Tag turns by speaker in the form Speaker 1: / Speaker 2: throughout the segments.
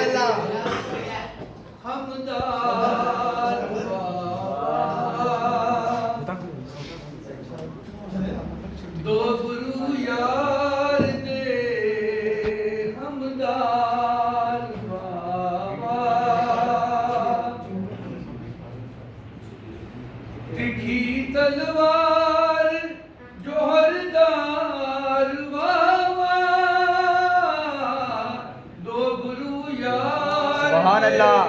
Speaker 1: अल्लाह
Speaker 2: हमदार दो गुरु यार दे हमदार बाबा तिखी तलवार जोहरदार बाबा दो गुरु यार
Speaker 1: सुभान अल्लाह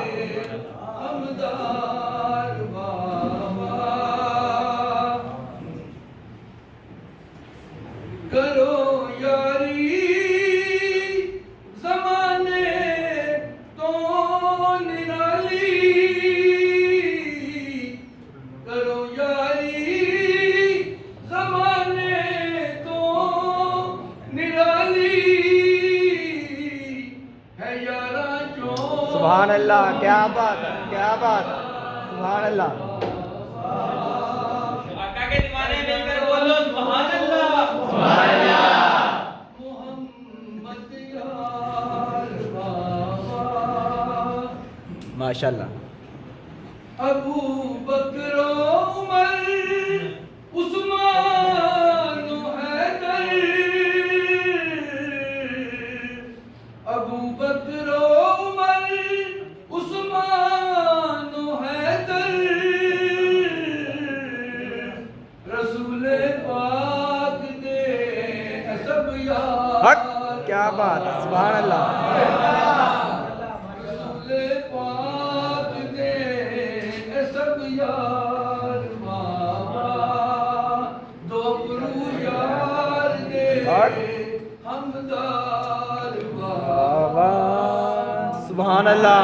Speaker 2: हमदार बाबा करो यारी ज़माने तो निराली करो यारी ज़माने तो निराली है यारा जो
Speaker 1: सुभान अल्लाह क्या बात सुभान अल्लाह
Speaker 3: आका के दीवाने मिलकर बोलो सुभान अल्लाह।
Speaker 2: मोहम्मद यार बाबा
Speaker 1: माशाल्लाह
Speaker 2: अबू बकर उमर उस्मान हैदर अबू बकर उमर उस्मान हैदर रसूल पाक दे सब
Speaker 1: हक
Speaker 2: यार
Speaker 1: क्या बात है सुभान अल्लाह
Speaker 2: रसूल पाक दे सब यार बाबा दो गुरु यार दे
Speaker 1: हक
Speaker 2: हमदार बाबा
Speaker 1: बाबा सुभान अल्लाह।